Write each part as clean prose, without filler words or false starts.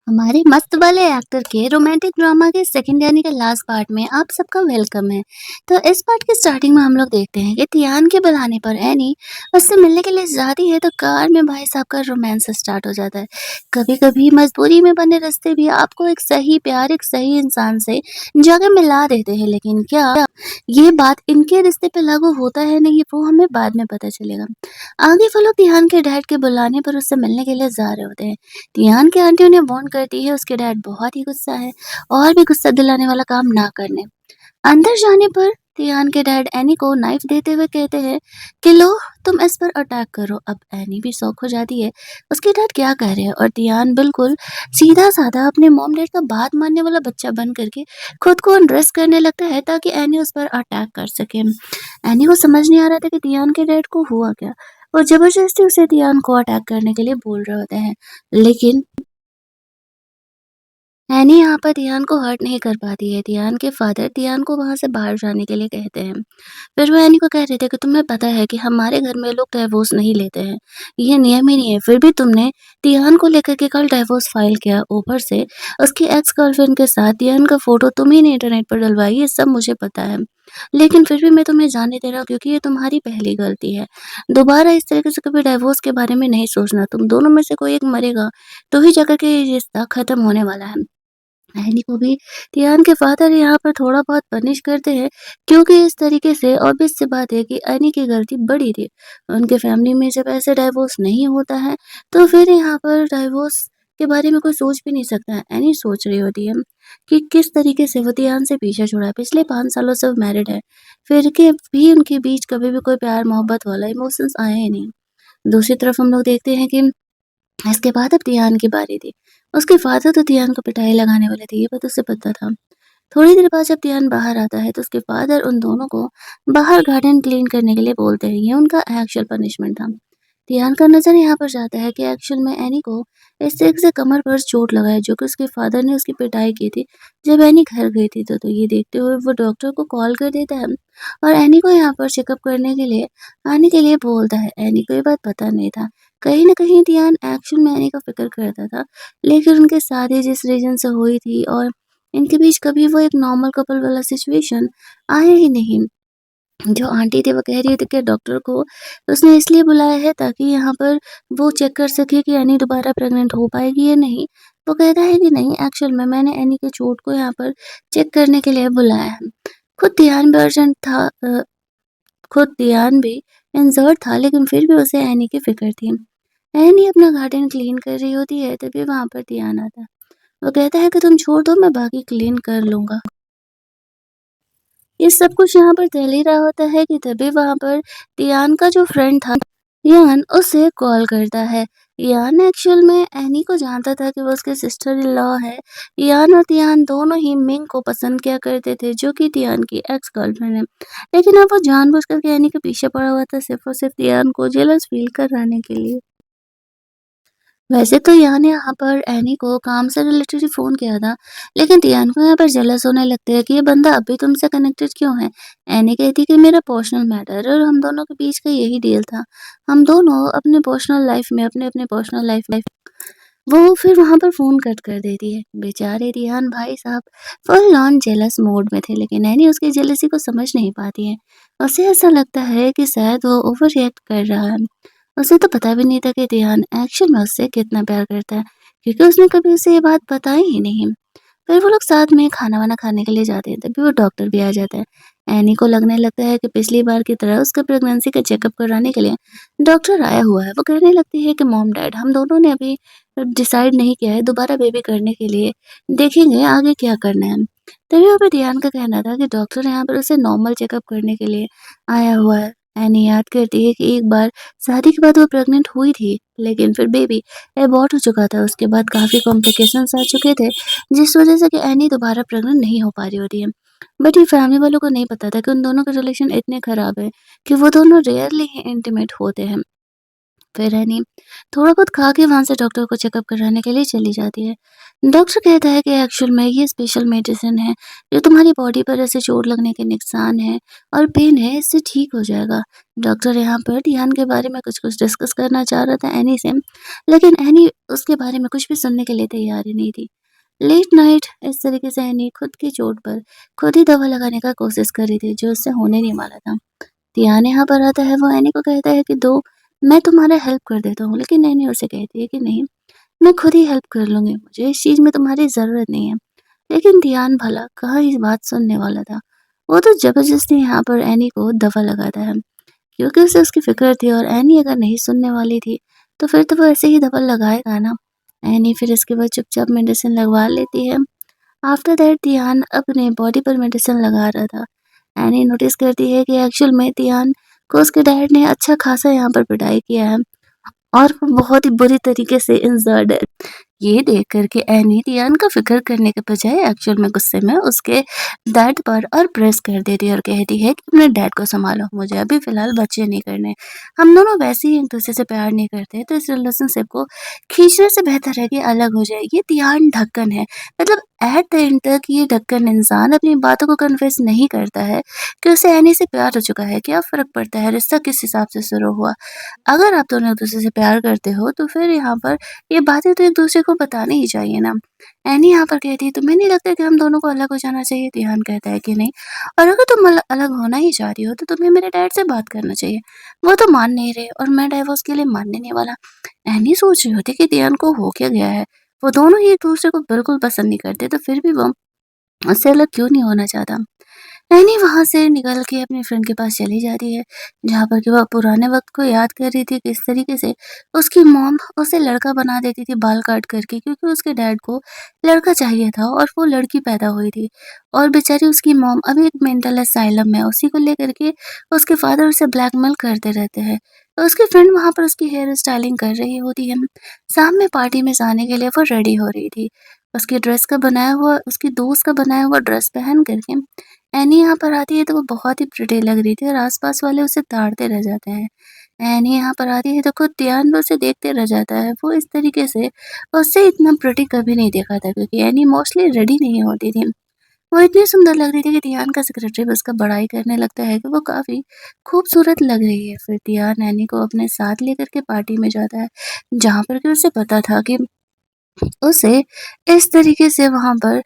हमारे मस्त वाले एक्टर के रोमांटिक ड्रामा के सेकंड यानी के लास्ट पार्ट में आप सबका वेलकम है। तो इस पार्ट की स्टार्टिंग में हम लोग देखते हैं कि तियान के बुलाने पर एनी उससे मिलने के लिए जाती है तो कार में भाई साहब का रोमांस स्टार्ट हो जाता है। कभी कभी मजबूरी में बने रिश्ते भी आपको एक सही प्यार एक सही इंसान से जगह मिला देते हैं, लेकिन क्या ये बात इनके रिश्ते पे लागू होता है नहीं, वो हमें बाद में पता चलेगा। आगे वो लोग तिहान के डैड के बुलाने पर उससे मिलने के लिए जा रहे होते हैं। तियान की आंटी उन्हें वार्न करती है उसके डैड बहुत ही गुस्सा है और भी गुस्सा दिलाने वाला काम ना करने। अंदर जाने पर तियान के डैड एनी को नाइफ देते हुए कहते हैं कि लो तुम इस पर अटैक करो। अब एनी भी शौक हो जाती है उसके डैड क्या कह रहे हैं, और तियान बिल्कुल सीधा साधा अपने मॉम डैड का बात मानने वाला बच्चा बन करके खुद को अनड्रेस करने लगता है ताकि एनी उस पर अटैक कर सके। एनी को समझ नहीं आ रहा था कि तियान के डैड को हुआ क्या, और जबरदस्ती उसे तियान को अटैक करने के लिए बोल रहे होते हैं, लेकिन एनी यहाँ पर तियान को हर्ट नहीं कर पाती है। तियान के फादर तियान को वहाँ से बाहर जाने के लिए कहते हैं। फिर वो एनी को कह रहे थे कि तुम्हें पता है कि हमारे घर में लोग डिवोर्स नहीं लेते हैं, ये नियम ही नहीं है। फिर भी तुमने तियान को लेकर के कल डिवोर्स फाइल किया, ऊपर से उसकी एक्स गर्लफ्रेंड के साथ तियान का फोटो तुम ही ने इंटरनेट पर डलवाई, ये सब मुझे पता है। लेकिन फिर भी मैं तुम्हें जाने दे रहा हूँ क्योंकि ये तुम्हारी पहली गलती है। दोबारा इस तरीके से कभी डिवोर्स के बारे में नहीं सोचना, तुम दोनों में से कोई एक मरेगा तो ही जाकर के ये रिश्ता खत्म होने वाला है। एली को भी तियान के फादर यहाँ पर थोड़ा बहुत पनिश करते हैं क्योंकि इस तरीके से ऑब्वियस सी बात है कि एनी की गलती बड़ी थी। उनके फैमिली में जब ऐसे डाइवोर्स नहीं होता है तो फिर यहाँ पर डाइवोर्स के बारे में कोई सोच भी नहीं सकता है। एनी सोच रही होती है कि किस तरीके से वो तियान से पीछा छुड़ा, पिछले 5 सालों से वो मैरिड है, फिर के भी उनके बीच कभी भी कोई प्यार मोहब्बत वाला इमोशंस आए ही नहीं। दूसरी तरफ हम लोग देखते हैं कि इसके बाद अब तियान की बारी थी। उसके फादर तो तियान को पिटाई लगाने वाले थे, ये बात उसे पता था। थोड़ी देर बाद जब तियान बाहर आता है तो उसके फादर उन दोनों को बाहर गार्डन क्लीन करने के लिए बोलते हैं। ये उनका एक्चुअल पनिशमेंट था। ध्यान का नज़र यहाँ पर जाता है कि एक्चुअल में एनी को इस तरीके से कमर पर चोट लगा है जो कि उसके फादर ने उसकी पिटाई की थी जब एनी घर गई थी। तो ये देखते हुए वो डॉक्टर को कॉल कर देता है और एनी को यहाँ पर चेकअप करने के लिए आने के लिए बोलता है। एनी को ये बात पता नहीं था, कहीं ना कहीं ध्यान एक्चुअल में एनी का फिक्र करता था, लेकिन उनके शादी जिस रीजन से हुई थी और इनके बीच कभी वो एक नॉर्मल कपल वाला सिचुएशन आया ही नहीं। जो आंटी थी वो कह रही थी कि डॉक्टर को उसने इसलिए बुलाया है ताकि यहाँ पर वो चेक कर सके कि एनी दोबारा प्रेग्नेंट हो पाएगी या नहीं। वो कहता है कि नहीं, एक्चुअल में मैंने एनी के चोट को यहाँ पर चेक करने के लिए बुलाया है। खुद ध्यान भी अर्जेंट था, खुद ध्यान भी इंजर्ड था, लेकिन फिर भी उसे एनी की फिक्र थी। एनी अपना गार्डन क्लीन कर रही होती है तभी वहां पर ध्यान आता है। वो कहता है कि तुम छोड़ दो, मैं बाकी क्लीन कर लूंगा। ये सब कुछ यहाँ पर चल ही रहा होता है कि तभी वहाँ पर तियान का जो फ्रेंड था यान उसे कॉल करता है। यान एक्चुअल में एनी को जानता था कि वो उसके सिस्टर इन लॉ है। यान और तियान दोनों ही मिंग को पसंद किया करते थे जो कि तियान की एक्स गर्लफ्रेंड है, लेकिन अब वो जानबूझ करके एनी के पीछे पड़ा हुआ था सिर्फ और सिर्फ तियान को जेलस फील कराने के लिए। वैसे तो यान ने यहाँ पर एनी को काम से रिलेटेड ही फ़ोन किया था, लेकिन तियान को यहाँ पर जेलस होने लगते हैं कि ये बंदा अभी तुमसे कनेक्टेड क्यों है? एनी कहती कि मेरा पर्सनल मैटर है और हम दोनों के बीच का यही डील था। हम दोनों अपने पर्सनल लाइफ में अपने-अपने पर्सनल लाइफ लाइफ वो फिर वहाँ पर फ़ोन कट कर देती है। बेचारे तियान भाई साहब फुल ऑन जेलस मोड में थे, लेकिन एनी उसकी जेलसी को समझ नहीं पाती है। उसे ऐसा लगता है कि शायद वो ओवर रिएक्ट कर रहा है। उसे तो पता भी नहीं था कि तियान एक्चुअल में उससे कितना प्यार करता है, क्योंकि उसने कभी उसे ये बात बताई ही नहीं। फिर वो लोग साथ में खाना-वाना खाने के लिए जाते हैं, तभी वो डॉक्टर भी आ जाता है। एनी को लगने लगता है कि पिछली बार की तरह उसका प्रेगनेंसी का चेकअप कराने के लिए डॉक्टर आया हुआ है। वो कहने लगती है कि मॉम डैड हम दोनों ने अभी डिसाइड नहीं किया है दोबारा बेबी करने के लिए, देखेंगे आगे क्या करना है। तभी वहाँ पे धियान का कहना था कि डॉक्टर यहाँ पर उसे नॉर्मल चेकअप करने के लिए आया हुआ है। एनी याद करती है कि एक बार शादी के बाद वो प्रेग्नेंट हुई थी, लेकिन फिर बेबी एबॉर्ट हो चुका था। उसके बाद काफ़ी कॉम्प्लिकेशंस आ चुके थे, जिस वजह से कि एनी दोबारा प्रेग्नेंट नहीं हो पा रही होती है। बट ये फैमिली वालों को नहीं पता था कि उन दोनों के रिलेशन इतने खराब है कि वो दोनों रेयरली ही इंटीमेट होते हैं। फिर एनी थोड़ा बहुत खा के वहाँ से डॉक्टर को चेकअप कराने के लिए चली जाती है। डॉक्टर कहता है कि एक्चुअल में ये स्पेशल मेडिसिन है, जो तुम्हारी बॉडी पर ऐसे चोट लगने के नुकसान है और पेन है, इससे ठीक हो जाएगा। डॉक्टर यहाँ पर टियान के बारे में कुछ-कुछ डिस्कस करना चाह रहा था एनी से, लेकिन एनी उसके बारे में कुछ भी सुनने के लिए तैयार ही नहीं थी। लेट नाइट इस तरीके से एनी खुद की चोट पर खुद ही दवा लगाने का कोशिश कर रही थी, जो उससे होने नहीं वाला था। टियान यहाँ पर आता है, वो एनी को कहता है कि दो मैं तुम्हारा हेल्प कर देता हूँ, लेकिन एनी उसे कहती है कि नहीं, मैं खुद ही हेल्प कर लूँगी, मुझे इस चीज़ में तुम्हारी ज़रूरत नहीं है। लेकिन टियान भला कहाँ इस बात सुनने वाला था। वो तो ज़बरदस्ती यहाँ पर एनी को दवा लगाता है, क्योंकि उसे उसकी फ़िक्र थी और एनी अगर नहीं सुनने वाली थी, तो फिर तो वो ऐसे ही दवा लगाएगा ना। एनी फिर इसके बाद चुपचाप मेडिसिन लगवा लेती है। आफ्टर दैट टियान अपने बॉडी पर मेडिसिन लगा रहा था। एनी नोटिस करती है कि एक्चुअल में टियान को उसके डैड ने अच्छा खासा यहाँ पर पिटाई किया है और वो बहुत ही बुरी तरीके से इंजर्ड है। ये देख कर के एनी टियान का फ़िक्र करने के बजाय एक्चुअल में गुस्से में उसके डैड पर और प्रेस कर देती है और कहती है कि अपने डैड को सँभालो, मुझे अभी फ़िलहाल बच्चे नहीं करने। हम दोनों वैसे ही एक-दूसरे से प्यार नहीं करते, तो इस रिलेशनशिप को खींचने से बेहतर है कि अलग हो जाए। ये टियान ढक्कन है, मतलब एट द एंड तक ये ढक्कन इंसान अपनी बातों को कन्फेस नहीं करता है कि उसे एनी से प्यार हो चुका है। क्या फ़र्क पड़ता है रिश्ता किस हिसाब से शुरू हुआ? अगर आप दोनों एक-दूसरे से प्यार करते हो, तो फिर यहाँ पर ये बातें तो एक-दूसरे को बतानी ही चाहिए ना। एनी यहाँ पर कहती है, तुम्हें नहीं लगता कि हम दोनों को अलग हो जाना चाहिए? तिहान कहता है कि नहीं, और अगर तुम अलग होना ही चाह रही हो, तो तुम्हें मेरे डैड से बात करना चाहिए। वो तो मान नहीं रहे और मैं डाइवोर्स के लिए मानने नहीं वाला। एनी सोच रही होती कि तिहान को हो क्या गया है? वो दोनों ही एक-दूसरे को बिल्कुल पसंद नहीं करते, तो फिर भी वो उससे अलग क्यों नहीं होना चाहता? नैनी वहाँ से निकल के अपनी फ्रेंड के पास चली जाती है, जहाँ पर कि वह पुराने वक़्त को याद कर रही थी, किस तरीके से उसकी मॉम उसे लड़का बना देती थी बाल काट करके, क्योंकि उसके डैड को लड़का चाहिए था और वो लड़की पैदा हुई थी। और बेचारी उसकी मॉम अभी एक मेंटल असाइलम में है, उसी को लेकर के उसके फादर उसे ब्लैकमेल करते रहते हैं। तो उसकी फ्रेंड वहाँ पर उसकी हेयर स्टाइलिंग कर रही होती है। शाम में पार्टी में जाने के लिए वो रेडी हो रही थी। उसकी दोस्त का बनाया हुआ ड्रेस पहन करके एनी यहाँ पर आती है, तो वो बहुत ही प्रिटी लग रही थी और आस-पास वाले उसे ताड़ते रह जाते हैं। एनी यहाँ पर आती है, तो खुद टियान भी उसे देखते रह जाता है। वो इस तरीके से उसे इतना प्रिटी कभी नहीं देखा था, क्योंकि एनी मोस्टली रेडी नहीं होती थी। वो इतनी सुंदर लग रही थी कि टियान का सेक्रेटरी भी उसका बड़ाई करने लगता है कि वो काफ़ी खूबसूरत लग रही है। फिर टियान एनी को अपने साथ लेकर के पार्टी में जाता है, जहाँ पर कि उसे पता था कि उसे इस तरीके से वहाँ पर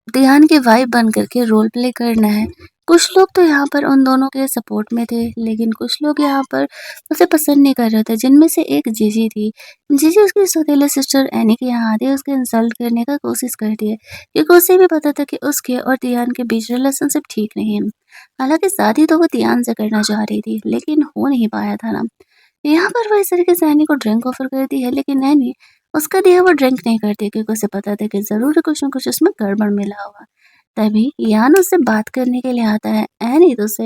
ध्यान की वाइफ़ बन कर के रोल प्ले करना है। कुछ लोग तो यहाँ पर उन दोनों के सपोर्ट में थे, लेकिन कुछ लोग यहाँ पर उसे पसंद नहीं कर रहे थे, जिनमें से एक जीजी थी। जीजी उसकी सौतेली सिस्टर एनी के यहाँ आती है, उसके इंसल्ट करने का कोशिश करती है, क्योंकि उसे भी पता था कि उसके और तियान के बीच रिलेशनशिप ठीक नहीं है। हालाँकि शादी तो वो तियान से करना चाह रही थी, लेकिन हो नहीं पाया था ना। यहाँ पर वो इस तरीके से एनी को ड्रिंक ऑफ़र करती है, लेकिन एनी उसका दिया हुआ ड्रिंक नहीं करती, क्योंकि उसे पता था कि ज़रूर कुछ न कुछ उसमें गड़बड़ मिला होगा। तभी यान उससे बात करने के लिए आता है। एनी तो उसे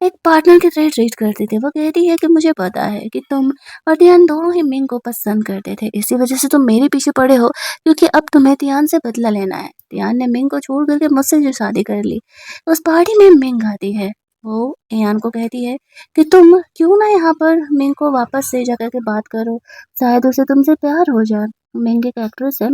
एक पार्टनर की तरह ट्रीट करती थी। वो कहती है कि मुझे पता है कि तुम और तियान दोनों ही मिंग को पसंद करते थे। इसी वज़ह से तुम मेरे पीछे पड़े हो, क्योंकि अब तुम्हें तियान से बदला लेना है। तियान ने मिंग को छोड़ कर के मुझसे जो शादी कर ली। उस पार्टी में मिंग आती है। वो यान को कहती है कि तुम क्यों ना यहाँ पर मिंग को वापस ले जा कर के बात करो, शायद उसे तुमसे प्यार हो जाए। मिंग एक एक्ट्रेस है।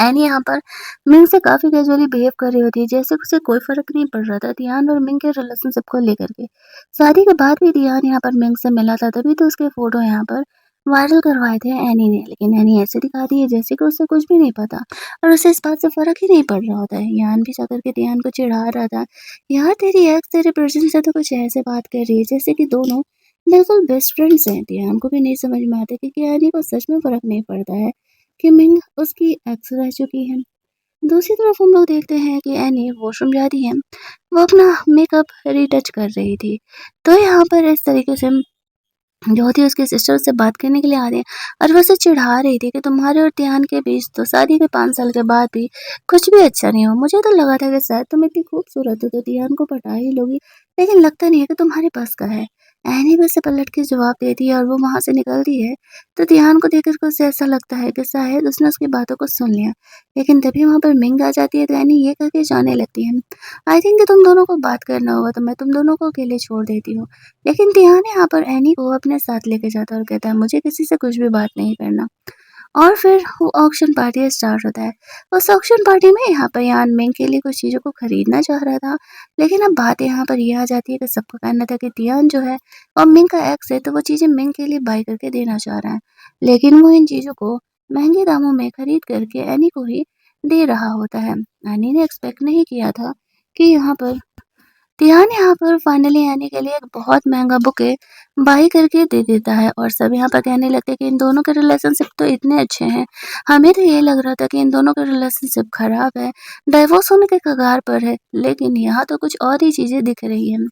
एनी यहाँ पर मिंग से काफ़ी कैजुअली बिहेव कर रही होती है, जैसे उसे कोई फ़र्क नहीं पड़ रहा था दियान और मिंग के रिलेशनशिप को लेकर के। शादी के बाद भी दियान यहाँ पर मिंग से मिला था, तभी तो उसके फ़ोटो यहाँ पर वायरल करवाए थे एनी ने। लेकिन एनी ऐसे दिखाती है जैसे कि उसे कुछ भी नहीं पता और उसे इस बात से फ़र्क ही नहीं पड़ रहा होता है। यान भी जाकर के दियान को चिढ़ा रहा था, यार तेरी एक्स तेरे प्रेज़ेंस से तो कुछ ऐसे बात कर रही है जैसे कि दोनों बिल्कुल बेस्ट फ्रेंड्स हैं। दियान को भी नहीं समझ में आता कि एनी को सच में फ़र्क नहीं पड़ता है कि मिंग उसकी एक्स रह चुकी है। दूसरी तरफ हम लोग देखते हैं कि एनी वॉशरूम जाती है। वो अपना मेकअप रीटच कर रही थी। तो यहाँ पर इस तरीके से जो होती है उसकी सिस्टर उससे बात करने के लिए आ रही है और वो उसे चिढ़ा रही थी कि तुम्हारे और तियान के बीच तो शादी के 5 साल के बाद भी कुछ भी अच्छा नहीं हो। मुझे तो लगा था कि शायद तुम इतनी खूबसूरत हो तो तियान को पटा ही लोगी, लेकिन लगता नहीं है कि तुम्हारे पास का है। एनी बस से पलट के जवाब देती है और वो वहाँ से निकलती है, तो ध्यान को देखकर को उसे ऐसा लगता है कि शायद उसने उसकी बातों को सुन लिया। लेकिन तभी वहाँ पर मिंग आ जाती है तो एनी ये कह के जाने लगती है, आई थिंक कि तुम दोनों को बात करना होगा तो मैं तुम दोनों को अकेले छोड़ देती हूँ। लेकिन ध्यान यहाँ पर एनी को अपने साथ लेके जाता है और कहता है मुझे किसी से कुछ भी बात नहीं करना। और फिर वो ऑक्शन पार्टी स्टार्ट होता है। उस ऑक्शन पार्टी में यहाँ पर यान मिंग के लिए कुछ चीज़ों को खरीदना चाह रहा था, लेकिन अब बात यहाँ पर ये आ जाती है कि सबका कहना था कि तियान जो है और मिंग का एक्स है, तो वो चीज़ें मिंग के लिए बाय करके देना चाह रहा है। लेकिन वो इन चीज़ों को महँगे दामों में खरीद करके एनी को ही दे रहा होता है। एनी ने एक्सपेक्ट नहीं किया था कि यहाँ पर तिहान यहाँ पर फाइनली आने के लिए एक बहुत महँगा बुके बाई करके दे देता है और सब यहाँ पर कहने लगते हैं कि इन दोनों के रिलेशनशिप तो इतने अच्छे हैं। हमें तो ये लग रहा था कि इन दोनों का रिलेशनशिप खराब है, डाइवोर्स होने के कगार पर है, लेकिन यहाँ तो कुछ और ही चीज़ें दिख रही हैं।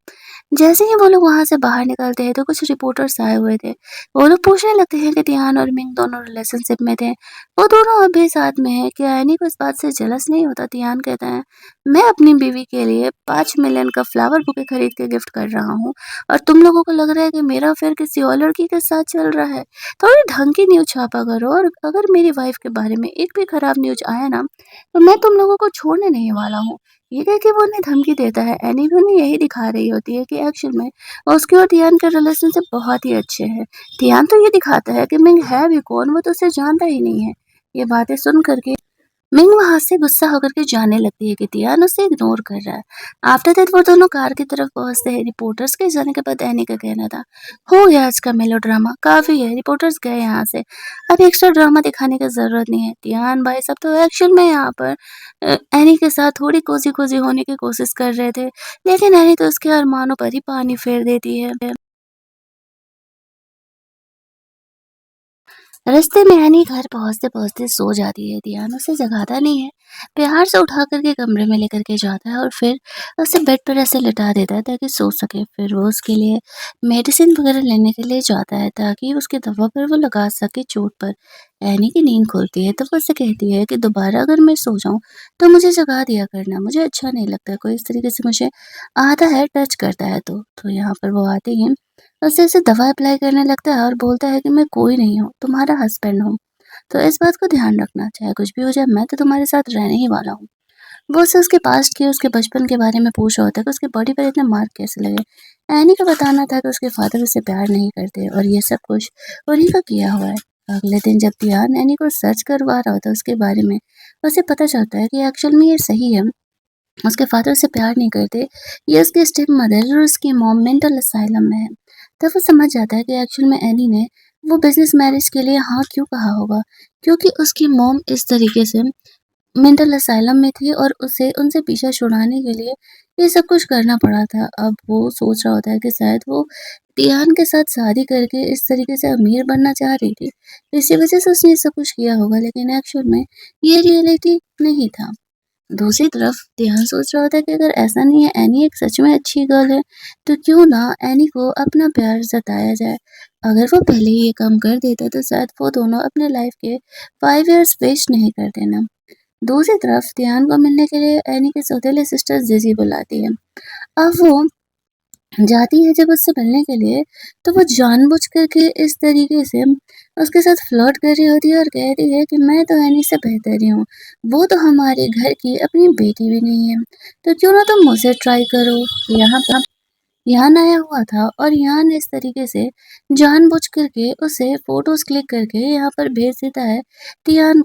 जैसे ही वो लोग वहाँ से बाहर निकलते हैं तो कुछ रिपोर्टर्स आए हुए थे। वो लोग पूछने लगते हैं कि तिहान और मिंग दोनों रिलेशनशिप में थे। वो दोनों अभी साथ में हैं, क्या एनी को इस बात से जेलस नहीं होता? तिहान कहता है, मैं अपनी बीवी के लिए 5 मिलियन का फ्लावर बुके खरीद के गिफ्ट कर रहा हूँ और तुम लोगों को लग रहा है कि मेरा अफेयर किसी और लड़की के साथ चल रहा है। थोड़ी ढंग की न्यूज़ छापा करो और अगर मेरी वाइफ के बारे में एक भी खराब न्यूज़ आया ना, तो मैं तुम लोगों को छोड़ने नहीं वाला हूँ। ये कह के वो उन्हें धमकी देता है। एनी भी उन्हें यही दिखा रही होती है कि एक्चुअल में उसके और तियान के रिलेशनशिप बहुत ही अच्छे हैं। तियान तो ये दिखाता है कि मिंग है भी कौन, वो तो उसे जानता ही नहीं है। ये बातें सुन कर के मिंग वहाँ से गुस्सा होकर के जाने लगती है कि तियान उसे इग्नोर कर रहा है। आफ्टर दैट वो दोनों कार की तरफ पहुँचते हैं। रिपोर्टर्स के जाने के बाद एनी का कहना था, हो गया आज का मेलोड्रामा, काफ़ी है, रिपोर्टर्स गए यहाँ से। अब एक्स्ट्रा ड्रामा दिखाने की ज़रूरत नहीं है। तियान भाई सब तो एक्चुअल में यहाँ पर एनी के साथ थोड़ी कोज़ी-कोज़ी होने की कोशिश कर रहे थे, लेकिन एनी तो उसके अरमानों पर ही पानी फेर देती है। रास्ते में एनी घर पहुँचते-पहुँचते सो जाती है। ध्यान उसे जगाता नहीं है, प्यार से उठा कर के कमरे में लेकर के जाता है और फिर उसे बेड पर ऐसे लिटा देता है ताकि सो सके। फिर वो उसके लिए मेडिसिन वगैरह लेने के लिए जाता है ताकि उसकी दवा पर वो लगा सके चोट पर। एनी की नींद खुलती है तो वो उससे कहती है कि दोबारा अगर मैं सो जाऊँ तो मुझे जगा दिया करना, मुझे अच्छा नहीं लगता कोई इस तरीके से मुझे आता है टच करता है तो। यहाँ पर वो आते ही उसे ऐसे दवा अप्लाई करने लगता है और बोलता है कि मैं कोई नहीं हूँ, तुम्हारा हस्बैंड हूँ। तो इस बात को ध्यान रखना, चाहे कुछ भी हो जाए मैं तो तुम्हारे साथ रहने ही वाला हूँ। वो उससे उसके पास्ट के, उसके बचपन के बारे में पूछ रहा होता है कि उसकी बॉडी पर इतने मार्क कैसे लगे। एनी को बताना था कि उसके फादर उससे प्यार नहीं करते और ये सब कुछ उन्हीं का किया हुआ है। अगले दिन जब दियान एनी को सर्च करवा रहा होता है उसके बारे में, उसे पता चलता है कि एक्चुअल में ये सही है। उसके फादर उसे प्यार नहीं करते, ये उसकी स्टेप मदर और उसकी मॉम मेंटल असाइलम में है। तब वो समझ जाता है कि एक्चुअल में एनी ने वो बिज़नेस मैरिज के लिए हाँ क्यों कहा होगा, क्योंकि उसकी मॉम इस तरीके से मेंटल असाइलम में थी और उसे उनसे पीछा छुड़ाने के लिए ये सब कुछ करना पड़ा था। अब वो सोच रहा होता है कि शायद वो तियान के साथ शादी करके इस तरीके से अमीर बनना चाह रही थी, इसी वजह से उसने ये सब कुछ किया होगा, लेकिन एक्चुअल में ये रियलिटी नहीं था। दूसरी तरफ ध्यान सोच रहा होता है कि अगर ऐसा नहीं है, एनी एक सच में अच्छी गर्ल है, तो क्यों ना एनी को अपना प्यार जताया जाए। अगर वो पहले ही ये काम कर देता तो शायद वो दोनों अपने लाइफ के 5 इयर्स वेस्ट नहीं करते ना। दूसरी तरफ ध्यान को मिलने के लिए एनी की सौतेली सिस्टर जीजी बुलाती है। अब वो जाती है जब उससे मिलने के लिए, तो वो जानबूझ कर के इस तरीके से उसके साथ फ्लर्ट कर रही होती है और कहती है कि मैं तो एनी से बेहतर ही हूँ। वो तो हमारे घर की अपनी बेटी भी नहीं है, तो क्यों ना तुम मुझसे ट्राई करो। यहाँ पर यहाँ आया हुआ था और यहाँ ने इस तरीके से जानबूझ करके उसे फोटोज क्लिक करके यहाँ पर भेज देता है तियान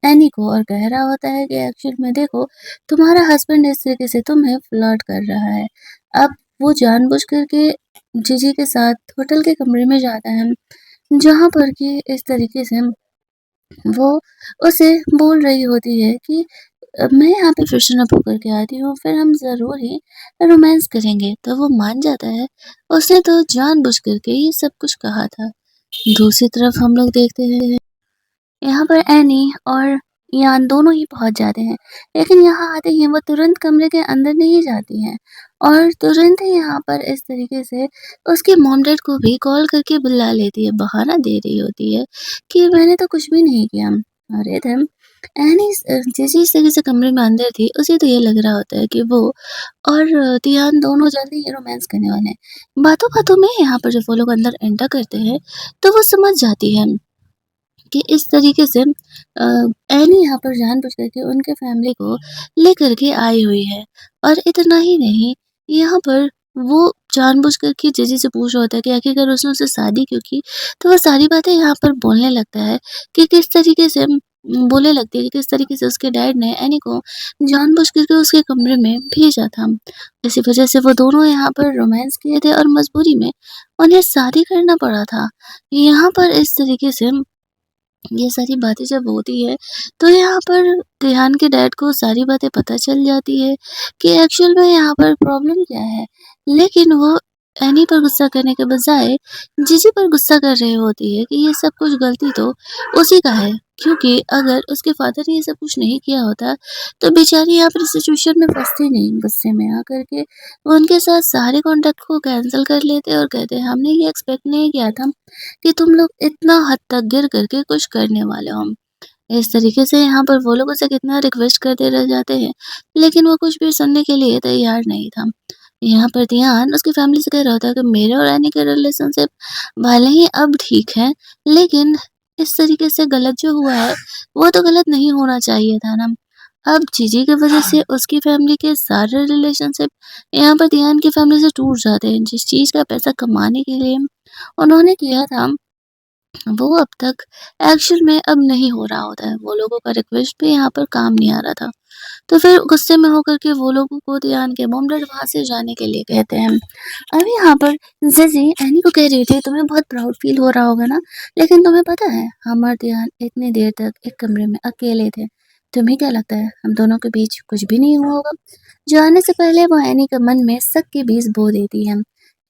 एनी को और कह रहा होता है कि एक्चुअल में देखो तुम्हारा हस्बैंड इस तरीके से तुम्हें फ्लर्ट कर रहा है। अब वो जानबूझ करके जीजी के साथ होटल के कमरे में जाता है जहाँ पर कि इस तरीके से वो उसे बोल रही होती है कि मैं यहाँ पे फ्रेशन अप होकर के आती हूँ, फिर हम ज़रूर ही रोमांस करेंगे। तो वो मान जाता है, उसने तो जानबूझ कर के ये सब कुछ कहा था। दूसरी तरफ हम लोग देखते हैं यहाँ पर एनी और यान दोनों ही पहुँच जाते हैं, लेकिन यहाँ आते ही वो तुरंत कमरे के अंदर नहीं जाती हैं और तुरंत ही यहाँ पर इस तरीके से उसके मॉम डैड को भी कॉल करके बुला लेती है, बहाना दे रही होती है कि मैंने तो कुछ भी नहीं किया। अरे धम! एनी जैसे ही इस तरीके से कमरे में अंदर थी, उसे तो ये लग रहा होता है कि वो और तियान दोनों जल्दी ही रोमांस करने वाले हैं। बातों-बातों में यहाँ पर जब वो लोग अंदर एंटर करते हैं, तो वो समझ जाती है कि इस तरीके से एनी यहाँ पर जानबूझ कर के उनके फैमिली को लेकर के आई हुई है। और इतना ही नहीं, यहाँ पर वो जानबूझ कर के जीजी से पूछ रहा होता है कि आखिरकार उसने उससे शादी क्यों की? तो वो सारी बातें यहाँ पर बोलने लगता है कि किस तरीके से बोलने लगती है कि किस तरीके से उसके डैड ने एनी को जानबूझ कर के उसके कमरे में भेजा था। इसी वजह से वो दोनों यहाँ पर रोमांस किए थे और मजबूरी में उन्हें शादी करना पड़ा था। यहाँ पर इस तरीके से ये सारी बातें जब होती है, तो यहाँ पर रेहान के डैड को सारी बातें पता चल जाती है कि एक्चुअल में यहाँ पर प्रॉब्लम क्या है। लेकिन वो एनी पर गुस्सा करने के बजाय जीजी पर गुस्सा कर रही होती है कि ये सब कुछ गलती तो उसी का है, क्योंकि अगर उसके फादर ने ये सब कुछ नहीं किया होता, तो बेचारी यहाँ पर सिचुएशन में फँसती नहीं। गुस्से में आकर के वो उनके साथ सारे कॉन्टैक्ट को कैंसल कर लेते और कहते, हमने ये एक्सपेक्ट नहीं किया था कि तुम लोग इतना हद तक गिर करके कुछ करने वाले हो। इस तरीके से यहाँ पर वो लोग उसे कितना रिक्वेस्ट करते रह जाते हैं, लेकिन वो कुछ भी सुनने के लिए तैयार नहीं था। यहाँ पर ध्यान उसकी फैमिली से कह रहा होता है कि मेरे और एनी के रिलेशनशिप भले ही अब ठीक है, लेकिन इस तरीके से गलत जो हुआ है, वो तो गलत नहीं होना चाहिए था ना। अब जीजी की वजह से उसकी फैमिली के सारे रिलेशनशिप यहाँ पर ध्यान की फैमिली से टूट जाते हैं। जिस चीज़ का पैसा कमाने के लिए उन्होंने किया था, वो अब तक एक्चुअल में अब नहीं हो रहा होता है। वो लोगों का रिक्वेस्ट भी यहाँ पर काम नहीं आ रहा था। तो फिर गुस्से में होकर के वो लोगों को ध्यान के मॉम डैड वहाँ से जाने के लिए कहते हैं। अब यहाँ पर ज़िज़ी एनी को कह रही थी, तुम्हें बहुत प्राउड फील हो रहा होगा ना, लेकिन तुम्हें पता है हम और ध्यान इतनी देर तक एक कमरे में अकेले थे। तुम्हें क्या लगता है हम दोनों के बीच कुछ भी नहीं हुआ होगा? जाने से पहले वो एनी के मन में शक के बीज बो देती है।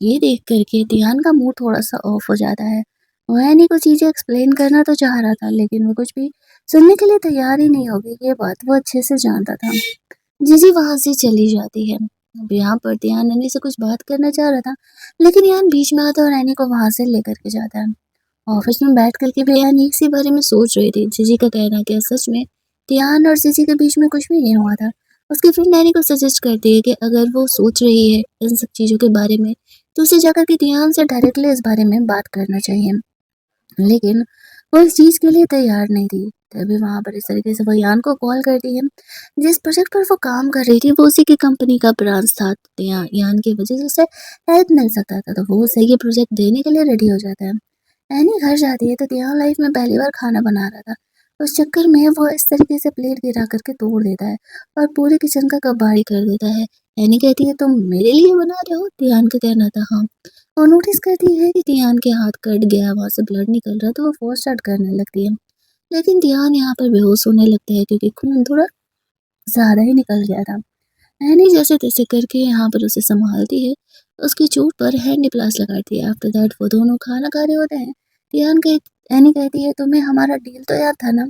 ये देख कर के ध्यान का मूड थोड़ा-सा ऑफ हो जाता है। वो एनी को चीज़ें एक्सप्लेन करना तो चाह रहा था, लेकिन वो कुछ भी सुनने के लिए तैयार ही नहीं होगी, ये बात वो अच्छे से जानता था। जीजी वहाँ से चली जाती है। अब यहाँ पर ध्यान एनी से कुछ बात करना चाह रहा था, लेकिन यान बीच में आता है और एनी को वहाँ से लेकर के जाता है। ऑफिस में बैठ कर के भी यान इसी बारे में सोच रही थी। जीजी का कहना क्या सच में ध्यान और जीजी के बीच में कुछ भी नहीं हुआ था। उसकी फ्रेंड एनी को सजेस्ट करती है कि अगर वो सोच रही है इन सब चीज़ों के बारे में, तो उसे जाकर के ध्यान से डायरेक्टली इस बारे में बात करना चाहिए। लेकिन वो इस चीज़ के लिए तैयार नहीं थी। तभी वहाँ पर इस तरीके से वो यान को कॉल करती है। जिस प्रोजेक्ट पर वो काम कर रही थी, वो उसी की कंपनी का ब्रांच था। तो यान की वजह से उसे हेल्प मिल सकता था, तो वो उसे ये प्रोजेक्ट देने के लिए रेडी हो जाता है। एनी घर जाती है तो ध्यान लाइफ में पहली बार खाना बना रहा था। उस चक्कर में वो इस तरीके से प्लेट गिरा करके तोड़ देता है और पूरे किचन का कबाड़ी कर देता है। एनी कहती है, तुम मेरे लिए बना रहे हो? ध्यान का कहना था हाँ। और नोटिस करती है कि ध्यान के हाथ कट गया, वहाँ से ब्लड निकल रहा है, तो वो फोर्स स्टार्ट करने लगती है। लेकिन ध्यान यहाँ पर बेहोश होने लगता है क्योंकि खून थोड़ा ज़्यादा ही निकल गया था। एनी जैसे-तैसे करके यहाँ पर उसे सँभालती है, उसकी चोट पर हैंडीप्लास्ट लगाती है। आफ्टर दैट वो दोनों खाना खा रहे होते हैं। ध्यान कह एनी कहती है, तुम्हें हमारा डील तो याद था ना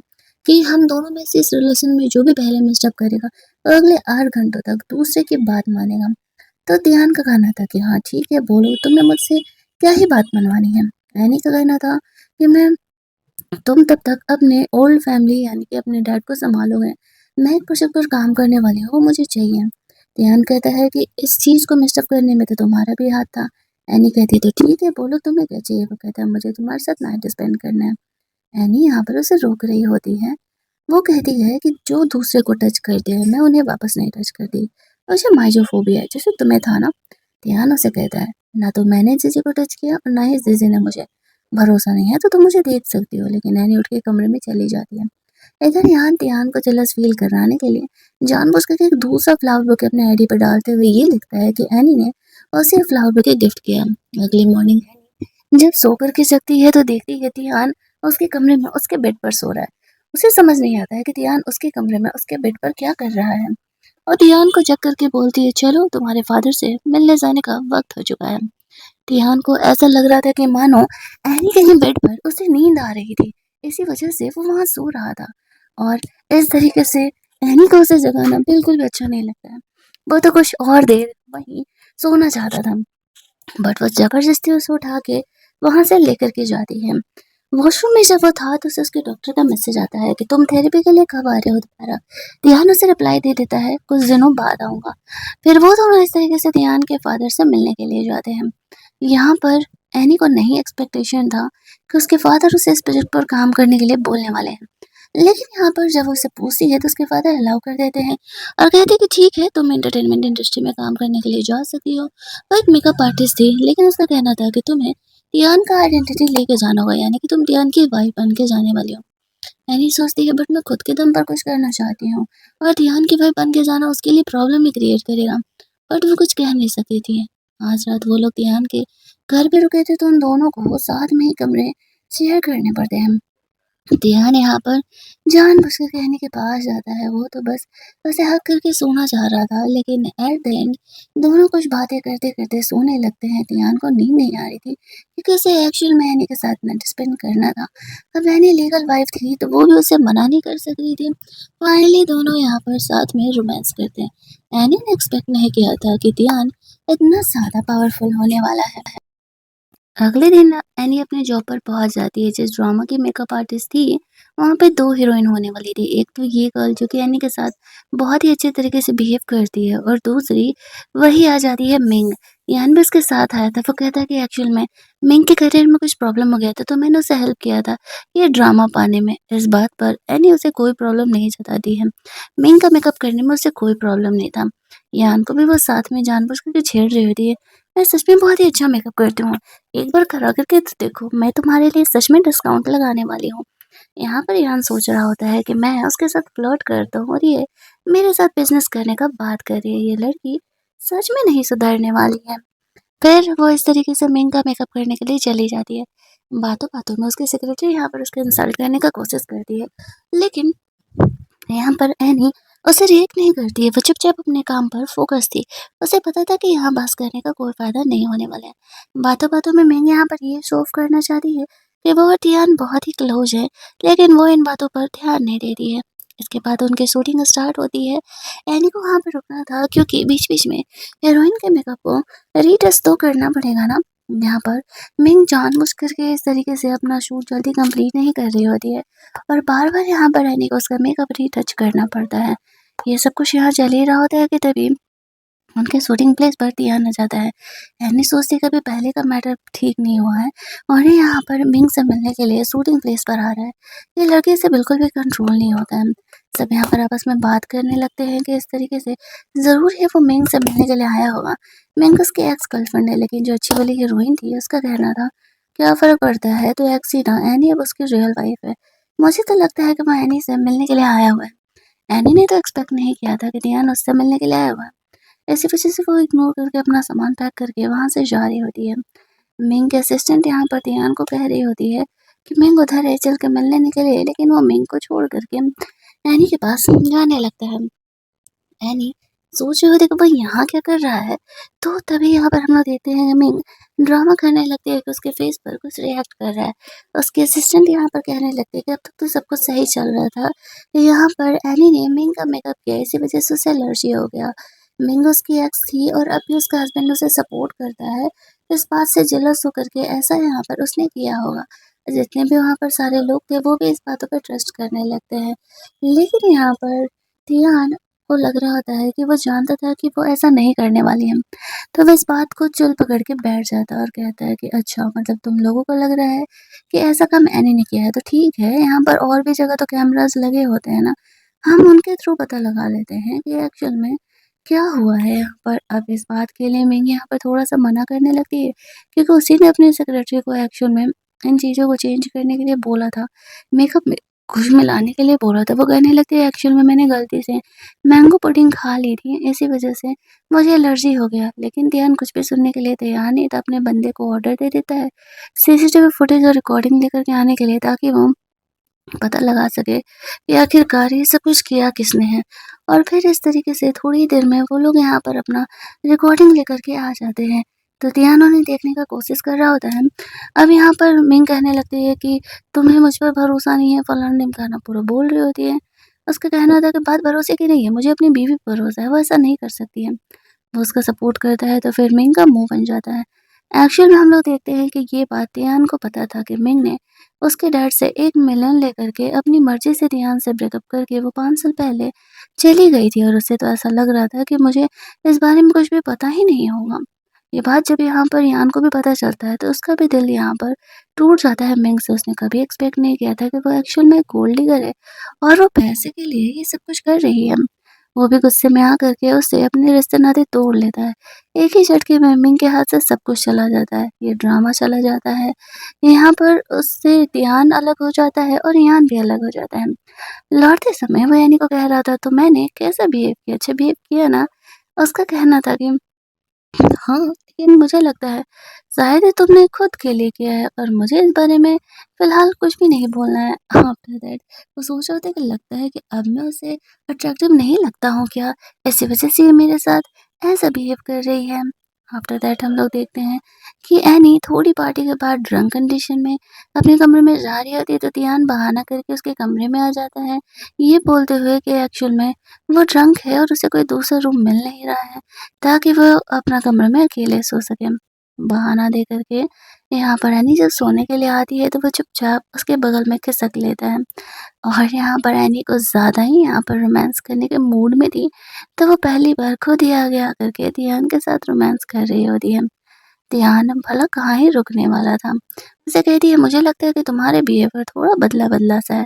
कि हम दोनों में से इस रिलेशन में जो भी पहले मिसस्टेप करेगा, वो अगले 8 घंटों तक दूसरे की बात मानेगा। तो ध्यान का कहना था कि हाँ ठीक है, बोलो तुम्हें मुझसे क्या ही बात मनवानी है। एनी का कहना था कि मैं तुम तब तक अपने ओल्ड फैमिली यानी कि अपने डैड को सँभालोगे। मैं एक प्रोजेक्ट पर काम करने वाली हूँ, वो मुझे चाहिए। ध्यान कहता है कि इस चीज़ को मिक्सअप करने में तो तुम्हारा भी हाथ था। एनी कहती है, तो ठीक है, बोलो तुम्हें क्या चाहिए? वो कहता है, मुझे तुम्हारे साथ नाइट स्पेंड करना है। एनी यहाँ पर उसे रोक रही होती है। वो कहती है कि जो दूसरे को टच करते हैं, मैं उन्हें वापस नहीं टच करती। मुझे माइज़ोफोबिया है, जैसे तुम्हें था ना? ध्यान उसे कहता है, ना तो मैंने जीजी को टच किया और ना ही जीजी ने मुझे। भरोसा नहीं है तो तुम मुझे देख सकती हो। लेकिन एनी उठ के कमरे में चली जाती है। इधर यहाँ ध्यान को जेलस फील कराने के लिए जानबूझ करके एक दूसरा फ्लावर बुके अपने आईडी पर डालते हुए ये लिखता है कि एनी ने उसे फ्लावर बुके गिफ्ट किया। अगली मॉर्निंग जब सो कर के जगती है तो देखती है ध्यान उसके कमरे में उसके बेड पर सो रहा है। उसे समझ नहीं आता है कि ध्यान उसके कमरे में उसके बेड पर क्या कर रहा है, और ध्यान को जग करके बोलती है, चलो तुम्हारे फादर से मिलने जाने का वक्त हो चुका है। ध्यान को ऐसा लग रहा था कि मानो एनी कहीं बेड पर उसे नींद आ रही थी, इसी वजह से वो वहाँ सो रहा था। और इस तरीके से एनी को उसे जगाना बिल्कुल भी अच्छा नहीं लगता है। वो तो कुछ और देर वहीं सोना चाहता था, बट वो जबरदस्ती उसे उठा के वहाँ से लेकर के जाती है। वॉशरूम में जब वो था तो उसे उसके डॉक्टर का मैसेज आता है कि तुम थेरेपी के लिए कब आ रहे हो दोबारा। ध्यान उसे रिप्लाई दे देता है, कुछ दिनों बाद आऊंगा। फिर वो दोनों इस तरीके से ध्यान के फादर से मिलने के लिए जाते हैं। यहाँ पर एनी को नहीं एक्सपेक्टेशन था कि उसके फादर उसे इस प्रोजेक्ट पर काम करने के लिए बोलने वाले हैं। लेकिन यहाँ पर जब वो उससे पूछती है तो उसके फादर अलाउ कर देते हैं और कहते हैं कि ठीक है, तुम एंटरटेनमेंट इंडस्ट्री में काम करने के लिए जा सकती हो। वो एक मेकअप आर्टिस्ट थी, लेकिन उसका कहना था कि तुम्हें टियान का आइडेंटिटी लेके जाना होगा, यानी कि तुम टियान की वाइफ बन के जाने वाली हो। एनी सोचती है बट मैं खुद के दम पर कुछ करना चाहती हूँ और टियान की वाइफ बन के जाना उसके लिए प्रॉब्लम ही क्रिएट करेगा। बट वो कुछ कह नहीं सकती थी। आज रात वो लोग टियान के घर पे रुके थे तो उन दोनों को साथ में ही कमरे शेयर करने पड़ते हैं। ध्यान यहाँ पर जानबूझ के कहने के पास जाता है, वो तो बस उसे हक करके सोना चाह रहा था, लेकिन एट द एंड दोनों कुछ बातें करते-करते सोने लगते हैं। ध्यान को नींद नहीं आ रही थी क्योंकि उसे एक्चुअल में एनी के साथ टाइम स्पेंड करना था। अब एनी लीगल वाइफ थी तो वो भी उसे मना नहीं कर सक रही थी। फाइनली दोनों यहाँ पर साथ में रोमांस करते हैं। एनी ने एक्सपेक्ट नहीं किया था कि ध्यान इतना ज़्यादा पावरफुल होने वाला है। अगले दिन एनी अपने जॉब पर पहुंच जाती है। जिस ड्रामा की मेकअप आर्टिस्ट थी, वहाँ पे 2 हीरोइन होने वाली थी। एक तो ये गर्ल जो कि एनी के साथ बहुत ही अच्छे तरीके से बिहेव करती है और दूसरी वही आ जाती है मिंग। यान भी उसके साथ आया था। वो कहता है कि एक्चुअल में मिंग के करियर में कुछ प्रॉब्लम हो गया था तो मैंने उसे हेल्प किया था ये ड्रामा पाने में। इस बात पर एनी उसे कोई प्रॉब्लम नहीं जताती है। मिंग का मेकअप करने में उसे कोई प्रॉब्लम नहीं था। यान को भी वो साथ में जानबूझ कर छेड़ रही होती है। मैं सच में बहुत ही अच्छा मेकअप करती हूँ। एक बार करा करके तो देखो, मैं तुम्हारे लिए सच में डिस्काउंट लगाने वाली हूँ। यहाँ पर यान सोच रहा होता है कि मैं उसके साथ फ्लर्ट करता हूँ और ये मेरे साथ बिज़नेस करने का बात कर रही है। ये लड़की सच में नहीं सुधरने वाली है। फिर वो इस तरीके से मिंग का मेकअप करने के लिए चली जाती है। बातों-बातों में उसकी सेक्रेटरी यहाँ पर उसको इंसल्ट करने का कोशिश करती है। लेकिन यहाँ पर एनी उसे रिएक्ट नहीं करती है, वो चुपचाप अपने काम पर फ़ोकस थी। उसे पता था कि यहाँ बहस करने का कोई फ़ायदा नहीं होने वाला है। बातों-बातों में मिंग यहाँ पर ये शो ऑफ करना चाहती है कि वो और टियान बहुत ही क्लोज़ है, लेकिन वो इन बातों पर ध्यान नहीं देती है। इसके बाद उनकी शूटिंग स्टार्ट होती है। एनी को वहाँ पे रुकना था क्योंकि बीच-बीच में हीरोइन के मेकअप को रीटच तो करना पड़ेगा ना। यहाँ पर मिंग जानबूझ कर के इस तरीके से अपना शूट जल्दी कंप्लीट नहीं कर रही होती है और बार-बार यहाँ पर एनी को उसका मेकअप रीटच करना पड़ता है। ये सब कुछ यहाँ चल ही रहा होता है कि तभी उनके शूटिंग प्लेस पर टियान आ जाता है। एनी सोचती है कि अभी पहले का मैटर ठीक नहीं हुआ है और ये यहाँ पर मिंग से मिलने के लिए शूटिंग प्लेस पर आ रहा है। ये लड़के से बिल्कुल भी कंट्रोल नहीं होता है। सब यहाँ पर आपस में बात करने लगते हैं कि इस तरीके से ज़रूर है वो मिंग से मिलने के लिए आया होगा। मिंग उसकी एक्स गर्लफ्रेंड है, लेकिन जो अच्छी वाली हीरोइन थी उसका कहना था क्या फ़र्क पड़ता है, तो एक्स ही ना, एनी अब उसकी रियल वाइफ है। मुझे तो लगता है कि वो एनी से मिलने के लिए आया हुआ है। एनी ने तो एक्सपेक्ट नहीं किया था कि टियान उससे मिलने के लिए आया हुआ है। इसी वजह से वो इग्नोर करके अपना सामान पैक करके वहाँ से जा रही होती है। मिंग की असिस्टेंट यहाँ पर टियान को कह रही होती है कि मिंग उधर है, चल के मिलने निकले, लेकिन वो मिंग को छोड़ करके एनी के पास जाने लगता है। एनी सोच रही होती है कि वो यहाँ क्या कर रहा है, तो तभी यहाँ पर हम लोग देखते हैं कि मिंग ड्रामा करने लगती है कि उसके फेस पर कुछ रिएक्ट कर रहा है। उसके असिस्टेंट यहाँ पर कहने लगते हैं कि अब तक तो सब कुछ सही चल रहा था। यहाँ पर एनी ने मिंग का मेकअप किया, इसी वजह से उसे एलर्जी हो गया। मिंग उसकी एक्स थी और अभी उसका हस्बैंड उसे सपोर्ट करता है। इस बात से जेलस होकर के ऐसा यहाँ पर उसने किया होगा। जितने भी वहाँ पर सारे लोग थे वो भी इस बातों पर ट्रस्ट करने लगते हैं। लेकिन यहाँ पर टियान को लग रहा होता है कि वो जानता था कि वो ऐसा नहीं करने वाली है। तो वो इस बात को चुल पकड़ के बैठ जाता है और कहता है कि अच्छा, मतलब तुम लोगों को लग रहा है कि ऐसा काम मैंने नहीं किया है, तो ठीक है, यहाँ पर और भी जगह तो कैमरास लगे होते हैं ना, हम उनके थ्रू पता लगा लेते हैं कि एक्चुअल में क्या हुआ है यहाँ पर। अब इस बात के लिए मिंग यहाँ पर थोड़ा-सा मना करने लगती है क्योंकि उसी ने अपने सेक्रेटरी को एक्चुअल में इन चीज़ों को चेंज करने के लिए बोला था। मेकअप में कुछ मिलाने के लिए बोला था। वो कहने लगती है एक्चुअल में मैंने गलती से मैंगो पुडिंग खा ली थी, इसी वज़ह से मुझे एलर्जी हो गया। लेकिन ध्यान कुछ भी सुनने के लिए तैयार नहीं था, अपने बंदे को ऑर्डर दे देता है सीसीटीवी फुटेज और रिकॉर्डिंग लेकर के आने के लिए, ताकि वो पता लगा सके कि आखिरकार ये सब कुछ किया किसने है। और फिर इस तरीके से थोड़ी देर में वो लोग यहाँ पर अपना रिकॉर्डिंग लेकर के आ जाते हैं। तो टियानो उन्हें देखने का कोशिश कर रहा होता है। अब यहाँ पर मिंग कहने लगती है कि तुम्हें मुझ पर भरोसा नहीं है, फलाना-ढिमकाना पूरा बोल रही होती है। उसका कहना था कि बात भरोसे की नहीं है, मुझे अपनी बीवी पे भरोसा है, वो ऐसा नहीं कर सकती है। वो उसका सपोर्ट करता है तो फिर मिंग का मुँह बन जाता है। एक्चुअल में हम लोग देखते हैं कि ये बात तियान को पता था कि मिंग ने उसके डैड से 1 मिलियन लेकर के अपनी मर्ज़ी से तियान से ब्रेकअप करके वो 5 साल पहले चली गई थी और उसे तो ऐसा लग रहा था कि मुझे इस बारे में कुछ भी पता ही नहीं होगा। ये बात जब यहाँ पर यान को भी पता चलता है तो उसका भी दिल यहाँ पर टूट जाता है मिंग से। उसने कभी एक्सपेक्ट नहीं किया था कि वो एक्चुअल में गोल्ड डिगर है और वो पैसे के लिए ये सब कुछ कर रही है। वो भी गुस्से में आकर के उससे अपने रिश्ते-नाते तोड़ लेता है। एक ही झटके में मिंग के हाथ से सब कुछ चला जाता है। ये ड्रामा चला जाता है। यहाँ पर उससे ध्यान अलग हो जाता है और यान भी अलग हो जाता है। लौटते समय वो एनी को कह रहा था, "तो मैंने कैसा बिहेव किया? अच्छा बिहेव किया ना?" उसका कहना था कि हाँ, लेकिन मुझे लगता है शायद ये तुमने खुद के लिए किया है और मुझे इस बारे में फ़िलहाल कुछ भी नहीं बोलना है। आफ्टर दैट वो सोच रहा था कि लगता है कि अब मैं उसे अट्रैक्टिव नहीं लगता हूँ क्या? इसी वज़ह से ये मेरे साथ ऐसा बिहेव कर रही है। आफ्टर दैट हम लोग देखते हैं कि एनी थोड़ी पार्टी के बाद ड्रंक कंडीशन में अपने कमरे में जा रही होती है तो तियान बहाना करके उसके कमरे में आ जाता है, ये बोलते हुए कि एक्चुअल में वो ड्रंक है और उसे कोई दूसरा रूम मिल नहीं रहा है। ताकि वो अपना कमरे में अकेले सो सके। बहाना दे कर के यहाँ पर एनी जब सोने के लिए आती है तो वो चुपचाप उसके बगल में खिसक लेता है और यहाँ पर एनी को ज़्यादा ही यहाँ पर रोमांस करने के मूड में थी, तो वो पहली बार खुद ही आगे आकर के तियान के साथ रोमांस कर रही होती है। तियान भला कहाँ ही रुकने वाला था। उसे कहती है, "मुझे लगता है कि तुम्हारे बिहेवियर थोड़ा बदला-बदला सा है।"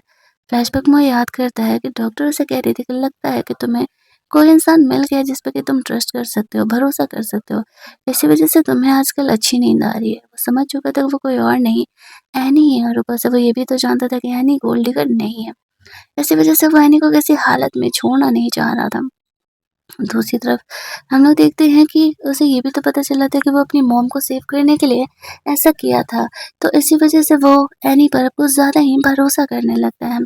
फ्लैशबैक में वो याद करता है कि डॉक्टर उसे कह रही थी कि लगता है कि तुम्हें कोई इंसान मिल गया जिस पे कि तुम ट्रस्ट कर सकते हो, भरोसा कर सकते हो। इसी वज़ह से तुम्हें आजकल अच्छी नींद आ रही है। वो समझ चुका था कि वो कोई और नहीं, एनी है और ऊपर से वो ये भी तो जानता था कि एनी गोल्ड डिगर नहीं है। इसी वज़ह से वो एनी को किसी हालत में छोड़ना नहीं चाह रहा था। दूसरी तरफ हम लोग देखते हैं कि उसे ये भी तो पता चला था कि वो अपनी मॉम को सेव करने के लिए ऐसा किया था। तो इसी वज़ह से वो एनी पर कुछ ज़्यादा ही भरोसा करने लगता है।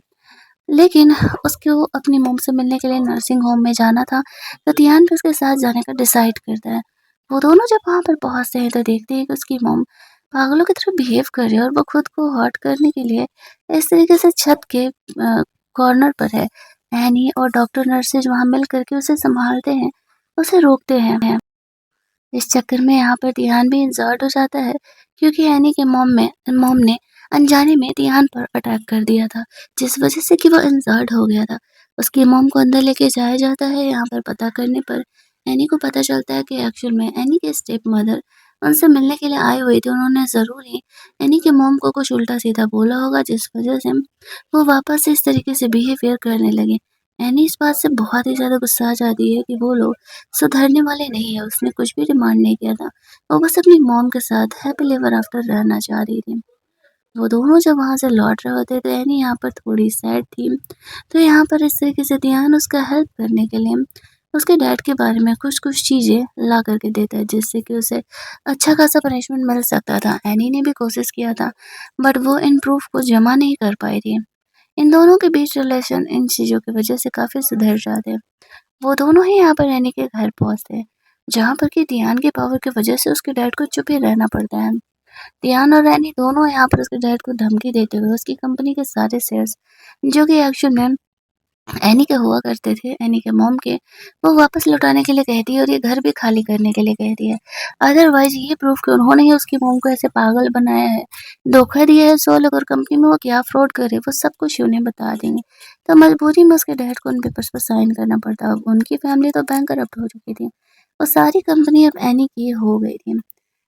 लेकिन उसको अपनी मॉम से मिलने के लिए नर्सिंग होम में जाना था, तो तियान भी उसके साथ जाने का डिसाइड करता है। वो दोनों जब वहाँ पर पहुँचते हैं तो देखते हैं कि उसकी मॉम पागलों की तरह बिहेव कर रही है और वो खुद को हर्ट करने के लिए इस तरीके से छत के कॉर्नर पर है। एनी और डॉक्टर नर्सेज वहाँ मिल कर के उसे सँभालते हैं, उसे रोकते हैं। इस चक्कर में यहाँ पर तियान भी इंसर्ट हो जाता है क्योंकि एनी के मॉम ने अनजाने में तियान पर अटैक कर दिया था, जिस वजह से कि वो इंसर्ट हो गया था। उसकी मॉम को अंदर लेके जाया जाता है। यहाँ पर पता करने पर एनी को पता चलता है कि एक्चुअल में एनी के स्टेप मदर उनसे मिलने के लिए आए हुए थे। उन्होंने ज़रूर ही एनी के मॉम को कुछ उल्टा-सीधा बोला होगा जिस वजह से वो वापस से इस तरीके से बिहेवियर करने लगे। एनी इस बात से बहुत ही ज़्यादा गुस्सा आ जाती है कि वो लोग सुधरने वाले नहीं है, उसने कुछ भी डिमांड नहीं किया था। वो बस अपनी मॉम के साथ हैप्पीली एवर आफ्टर रहना चाह रही थी। वो दोनों जब वहाँ से लौट रहे होते तो एनी यहाँ पर थोड़ी सैड थी। तो यहाँ पर इस तरीके से ध्यान उसका हेल्प करने के लिए उसके डैड के बारे में कुछ-कुछ चीज़ें ला कर के देता है जिससे कि उसे अच्छा खासा पनिशमेंट मिल सकता था। एनी ने भी कोशिश किया था बट वो इन प्रूफ को जमा नहीं कर पाई थी। इन दोनों के बीच रिलेशन इन चीज़ों की वज़ह से काफ़ी सुधर जाते। वो दोनों ही यहाँ पर रैनी के घर पहुँचते हैं, जहाँ पर कि दियान के पावर की वजह से उसके डैड को चुप ही रहना पड़ता है। दियान और रैनी दोनों यहाँ पर उसके डैड को धमकी देते हुए उसकी कंपनी के सारे शेयर्स जो कि एक्चुअल में एनी के हुआ करते थे, एनी के मॉम के, वो वापस लौटाने के लिए कहती है और ये घर भी खाली करने के लिए कहती है। अदरवाइज़ ये प्रूफ़ कि उन्होंने ही उसकी मॉम को ऐसे पागल बनाया है, धोखा दिया है 100 लोग और कंपनी में वो क्या फ्रॉड करे, वो सब कुछ उन्हें बता देंगे। तो मजबूरी में उसके डैड को उन पेपर्स पर साइन करना पड़ता। अब उनकी फैमिली तो बैंकरप्ट हो चुकी थी। वो सारी कंपनी अब एनी की हो गई थी।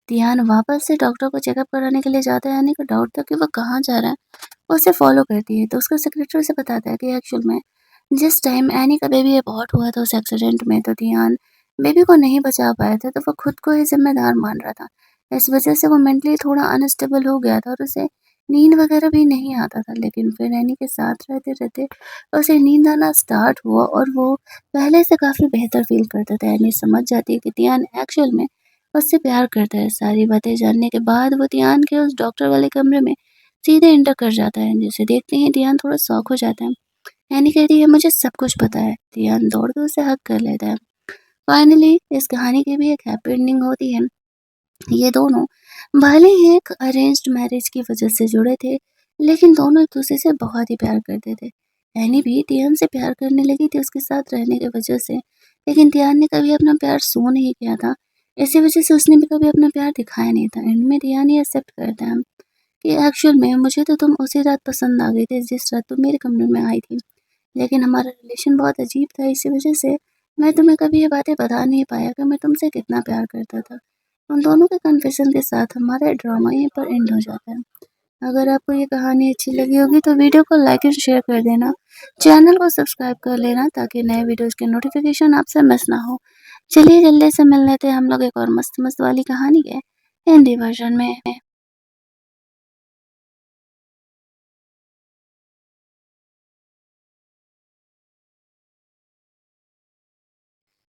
तियान वापस से डॉक्टर को चेकअप कराने के लिए जाता है। एनी को डाउट था कि वो कहाँ जा रहा है, वो उसे फ़ॉलो करती है। तो उसका सेक्रेटरी उसे बताता है कि एक्चुअल में जिस टाइम एनी का बेबी अबॉर्ट हुआ था उस एक्सीडेंट में तो धियान बेबी को नहीं बचा पाया था तो वो खुद को ही ज़िम्मेदार मान रहा था। इस वज़ह से वो मेंटली थोड़ा अनस्टेबल हो गया था और उसे नींद वग़ैरह भी नहीं आता था। लेकिन फिर एनी के साथ रहते-रहते उसे नींद आना स्टार्ट हुआ और वो पहले से काफ़ी बेहतर फ़ील करता था। एनी समझ जाती है कि धियान एक्चुअल में उससे प्यार करता है। सारी बातें जानने के बाद वो धियान के उस डॉक्टर वाले कमरे में सीधे एंटर कर जाता है। जिसे देखते ही धियान थोड़ा शॉक हो जाता है। एनी कहती है मुझे सब कुछ पता है। तियान दौड़ के उसे हग कर लेता है। फाइनली इस कहानी की भी एक हैप्पी एंडिंग होती है। ये दोनों भले ही एक अरेंज्ड मैरिज की वजह से जुड़े थे, लेकिन दोनों एक-दूसरे से बहुत ही प्यार करते थे। एनी भी तियान से प्यार करने लगी थी उसके साथ रहने की वजह से, लेकिन तियान ने कभी अपना प्यार शो नहीं किया था। इसी वजह से उसने भी कभी अपना प्यार दिखाया नहीं था। एंड में रियान ये एक्सेप्ट करता है कि एक्चुअल में मुझे तो तुम उसी रात पसंद आ गई थी जिस रात तुम मेरे कमरे में आई थी। लेकिन हमारा रिलेशन बहुत अजीब था, इसी वजह से मैं तुम्हें कभी ये बातें बता नहीं पाया कि मैं तुमसे कितना प्यार करता था। उन दोनों के कन्फेशन के साथ हमारा ड्रामा यहीं पर एंड हो जाता है। अगर आपको ये कहानी अच्छी लगी होगी तो वीडियो को लाइक एंड शेयर कर देना। चैनल को सब्सक्राइब कर लेना ताकि नए वीडियोज़ के नोटिफ़िकेशन आपसे मिस ना हो। चलिए जल्दी से मिल लेते हैं हम लोग एक और मस्त-मस्त वाली कहानी के हिंदी वर्ज़न में।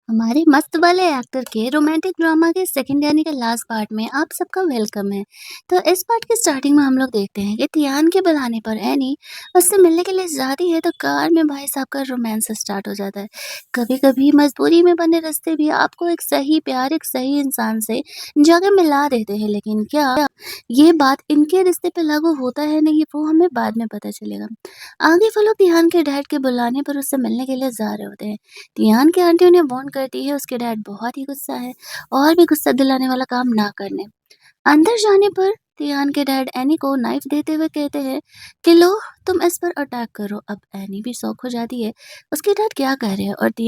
हमारे मस्त वाले एक्टर के रोमांटिक ड्रामा के सेकंड यानी कि लास्ट पार्ट में आप सबका वेलकम है। तो इस पार्ट के स्टार्टिंग में हम लोग देखते हैं कि तियान के बुलाने पर एनी उससे मिलने के लिए जाती है तो कार में भाई साहब का रोमांस स्टार्ट हो जाता है। कभी कभी मजबूरी में बने रिश्ते भी आपको एक सही प्यार एक सही इंसान से जगह मिला देते हैं, लेकिन क्या ये बात इनके रिश्ते पे लागू होता है नहीं वो हमें बाद में पता चलेगा। आगे वो लोग तिहान के डैड के बुलाने पर उससे मिलने के लिए जा रहे होते हैं। तियान की आंटी उन्हें वार्न करती है उसके डैड बहुत ही गुस्सा है और भी गुस्सा दिलाने वाला काम ना करने। अंदर जाने पर तियान के डैड एनी को नाइफ देते हुए कहते हैं कि लो तुम इस पर अटैक करो। अब एनी भी शौक हो जाती है उसके डैड क्या कह रहे हैं और तियान